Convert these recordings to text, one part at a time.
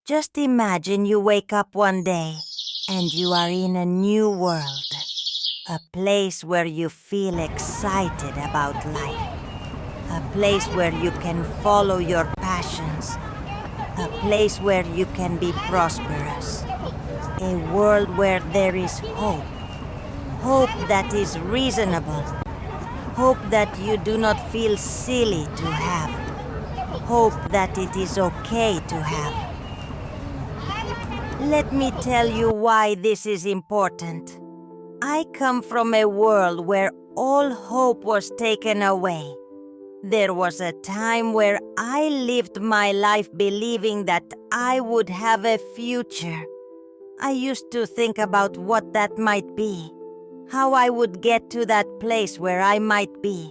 Just imagine you wake up one day and you are in a new world. A place where you feel excited about life. A place where you can follow your passions. A place where you can be prosperous. A world where there is hope. Hope that is reasonable. Hope that you do not feel silly to have. Hope that it is okay to have. Let me tell you why this is important. I come from a world where all hope was taken away. There was a time where I lived my life believing that I would have a future. I used to think about what that might be, how I would get to that place where I might be.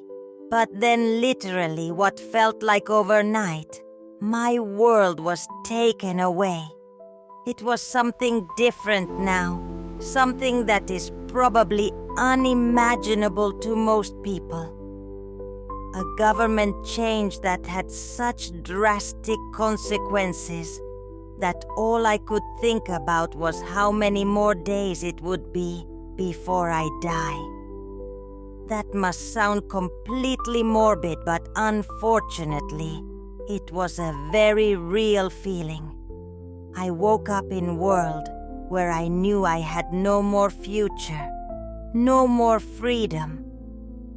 But then literally what felt like overnight, my world was taken away. It was something different now, something that is probably unimaginable to most people. A government change that had such drastic consequences that all I could think about was how many more days it would be before I die. That must sound completely morbid, but unfortunately, it was a very real feeling. I woke up in a world where I knew I had no more future, no more freedom.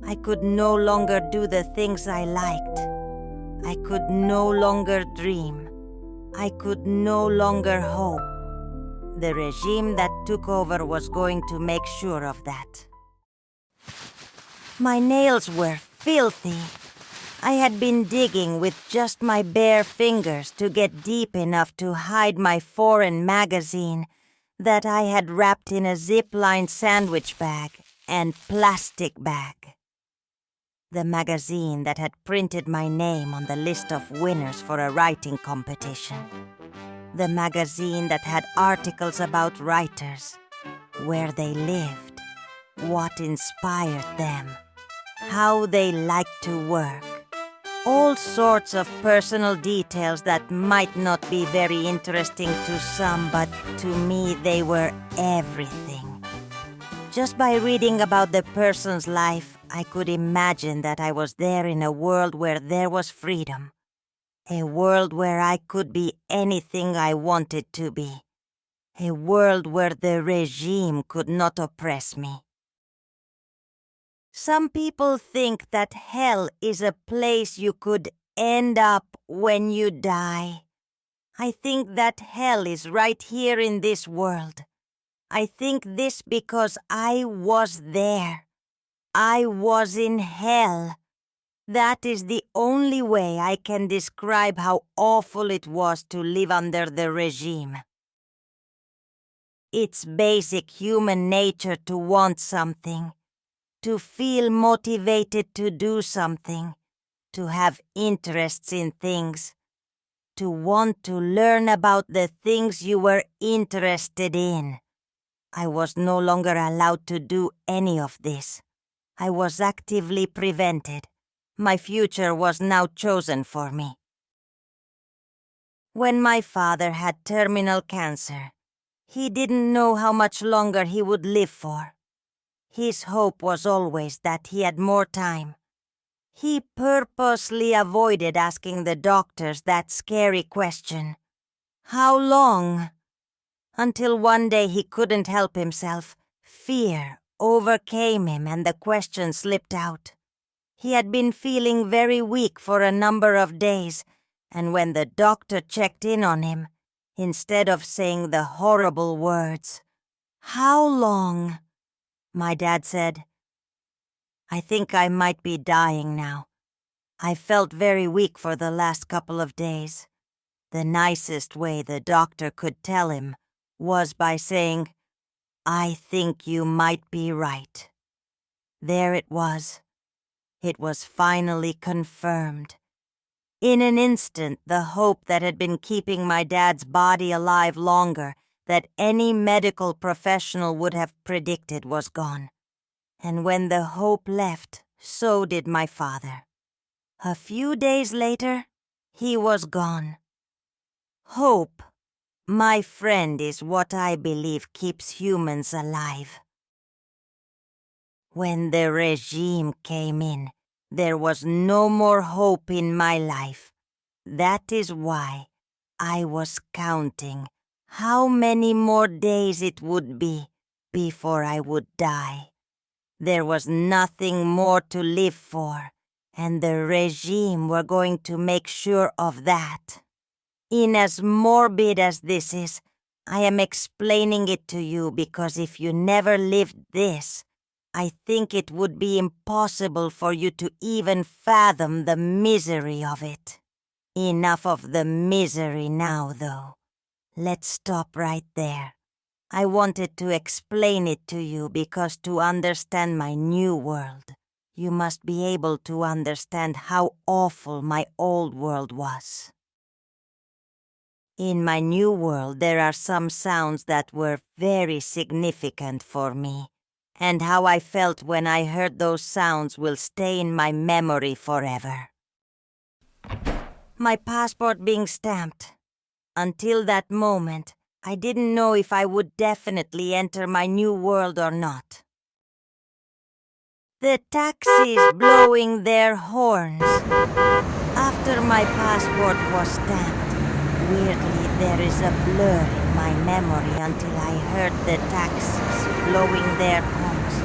I could no longer do the things I liked. I could no longer dream. I could no longer hope. The regime that took over was going to make sure of that. My nails were filthy. I had been digging with just my bare fingers to get deep enough to hide my foreign magazine that I had wrapped in a zip-lined sandwich bag and plastic bag. The magazine that had printed my name on the list of winners for a writing competition. The magazine that had articles about writers, where they lived, what inspired them, how they liked to work. All sorts of personal details that might not be very interesting to some, but to me they were everything. Just by reading about the person's life, I could imagine that I was there in a world where there was freedom. A world where I could be anything I wanted to be. A world where the regime could not oppress me. Some people think that hell is a place you could end up when you die. I think that hell is right here in this world. I think this because I was there. I was in hell. That is the only way I can describe how awful it was to live under the regime. It's basic human nature to want something. To feel motivated to do something, to have interests in things, to want to learn about the things you were interested in. I was no longer allowed to do any of this. I was actively prevented. My future was now chosen for me. When my father had terminal cancer, he didn't know how much longer he would live for. His hope was always that he had more time. He purposely avoided asking the doctors that scary question, "How long?" Until one day he couldn't help himself. Fear overcame him and the question slipped out. He had been feeling very weak for a number of days, and when the doctor checked in on him, instead of saying the horrible words, "How long?" my dad said, "I think I might be dying now. I felt very weak for the last couple of days." The nicest way the doctor could tell him was by saying, "I think you might be right." There it was. It was finally confirmed. In an instant, the hope that had been keeping my dad's body alive longer that any medical professional would have predicted was gone. And when the hope left, so did my father. A few days later, he was gone. Hope, My friend is what I believe keeps humans alive. When the regime came in, there was no more hope in my life. That is why I was counting how many more days it would be before I would die. There was nothing more to live for, and the regime were going to make sure of that. In as morbid as this is, I am explaining it to you because if you never lived this, I think it would be impossible for you to even fathom the misery of it. Enough of the misery now, though. Let's stop right there. I wanted to explain it to you because to understand my new world, you must be able to understand how awful my old world was. In my new world, there are some sounds that were very significant for me, and how I felt when I heard those sounds will stay in my memory forever. My passport being stamped. Until that moment, I didn't know if I would definitely enter my new world or not. The taxis blowing their horns. After my passport was stamped, weirdly there is a blur in my memory until I heard the taxis blowing their horns.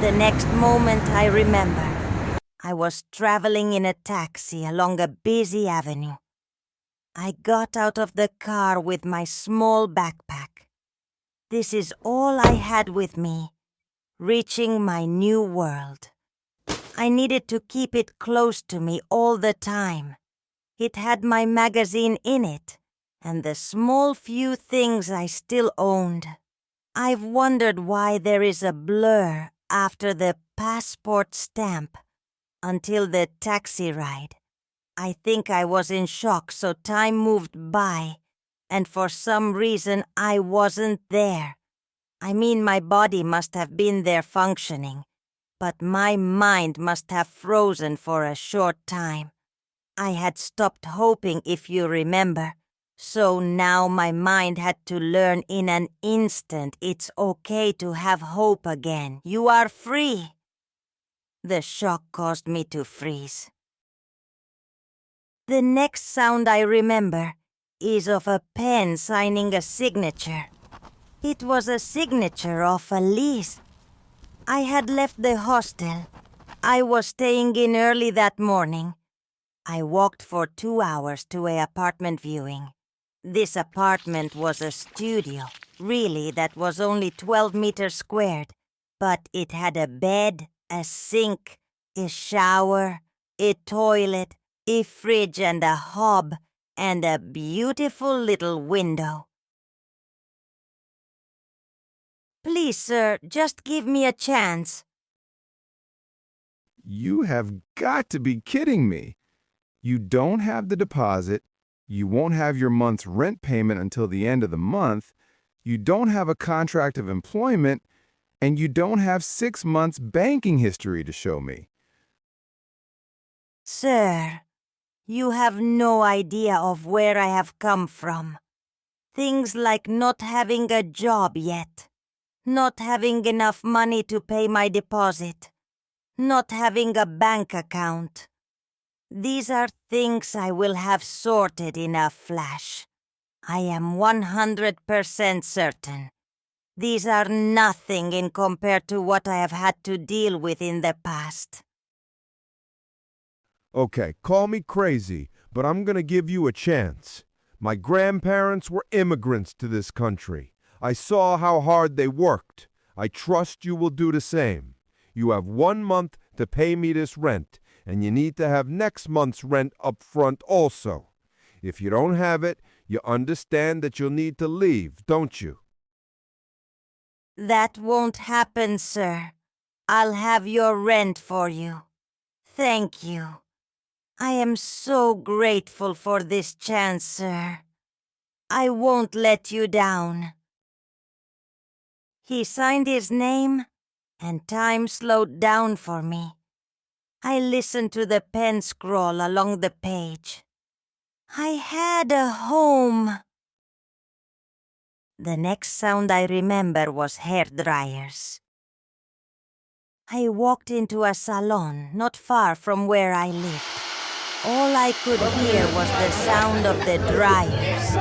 The next moment I remember, I was traveling in a taxi along a busy avenue. I got out of the car with my small backpack. This is all I had with me, reaching my new world. I needed to keep it close to me all the time. It had my magazine in it, and the small few things I still owned. I've wondered why there is a blur after the passport stamp until the taxi ride. I think I was in shock, so time moved by, and for some reason I wasn't there. I mean, my body must have been there functioning, but my mind must have frozen for a short time. I had stopped hoping, if you remember, so now my mind had to learn in an instant it's okay to have hope again. You are free. The shock caused me to freeze. The next sound I remember is of a pen signing a signature. It was a signature of Elise. I had left the hostel. I was staying in early that morning. I walked for 2 hours to an apartment viewing. This apartment was a studio, really, that was only 12 meters squared, but it had a bed, a sink, a shower, a toilet, a fridge and a hob, and a beautiful little window. Please, sir, just give me a chance. You have got to be kidding me. You don't have the deposit, you won't have your month's rent payment until the end of the month, you don't have a contract of employment, and you don't have 6 months banking history to show me. Sir, you have no idea of where I have come from. Things like not having a job yet, not having enough money to pay my deposit, not having a bank account. These are things I will have sorted in a flash. I am 100% certain. These are nothing in compared to what I have had to deal with in the past. Okay, call me crazy, but I'm gonna give you a chance. My grandparents were immigrants to this country. I saw how hard they worked. I trust you will do the same. You have 1 month to pay me this rent, and you need to have next month's rent up front also. If you don't have it, you understand that you'll need to leave, don't you? That won't happen, sir. I'll have your rent for you. Thank you. I am so grateful for this chance, sir. I won't let you down. He signed his name, and time slowed down for me. I listened to the pen scroll along the page. I had a home. The next sound I remember was hair dryers. I walked into a salon not far from where I lived. All I could hear was the sound of the dryers.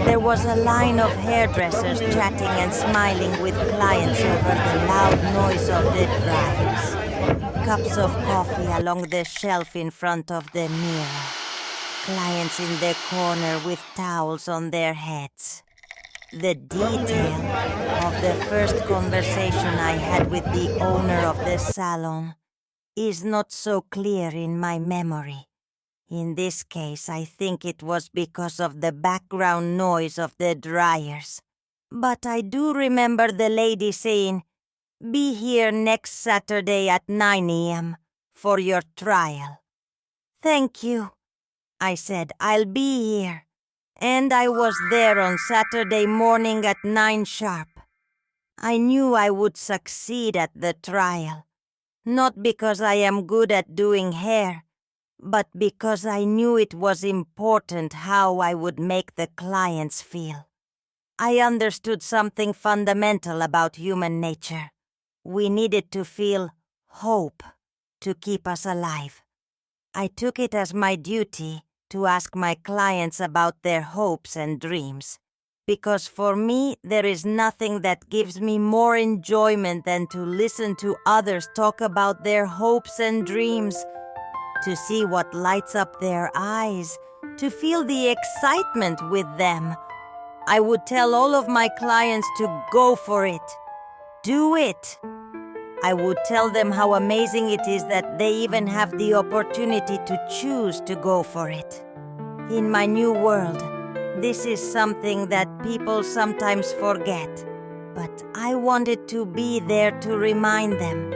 There was a line of hairdressers chatting and smiling with clients over the loud noise of the dryers. Cups of coffee along the shelf in front of the mirror. Clients in the corner with towels on their heads. The detail of the first conversation I had with the owner of the salon is not so clear in my memory. In this case, I think it was because of the background noise of the dryers. But I do remember the lady saying, "Be here next Saturday at 9 a.m. for your trial." "Thank you," I said. "I'll be here." And I was there on Saturday morning at 9 sharp. I knew I would succeed at the trial, not because I am good at doing hair, but because I knew it was important how I would make the clients feel. I understood something fundamental about human nature. We needed to feel hope to keep us alive. I took it as my duty to ask my clients about their hopes and dreams, because for me there is nothing that gives me more enjoyment than to listen to others talk about their hopes and dreams, to see what lights up their eyes, to feel the excitement with them. I would tell all of my clients to go for it. Do it. I would tell them how amazing it is that they even have the opportunity to choose to go for it. In my new world, this is something that people sometimes forget, but I wanted to be there to remind them.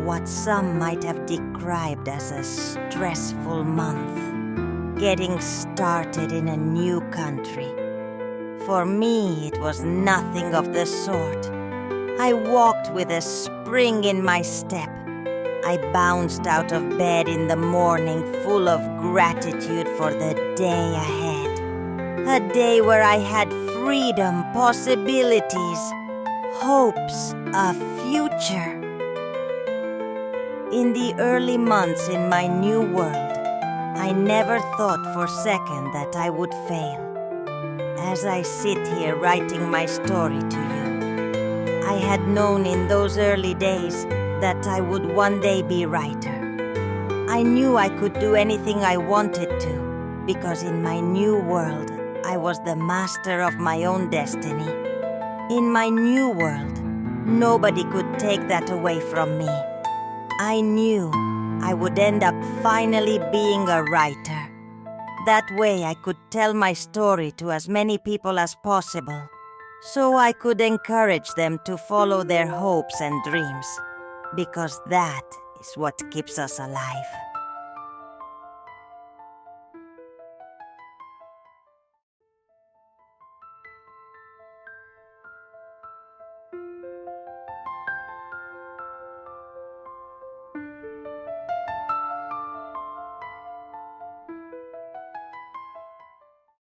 What some might have described as a stressful month, getting started in a new country. For me, it was nothing of the sort. I walked with a spring in my step. I bounced out of bed in the morning full of gratitude for the day ahead. A day where I had freedom, possibilities, hopes, a future. In the early months in my new world, I never thought for a second that I would fail. As I sit here writing my story to you, I had known in those early days that I would one day be writer. I knew I could do anything I wanted to, because in my new world, I was the master of my own destiny. In my new world, nobody could take that away from me. I knew I would end up finally being a writer. That way I could tell my story to as many people as possible, so I could encourage them to follow their hopes and dreams, because that is what keeps us alive.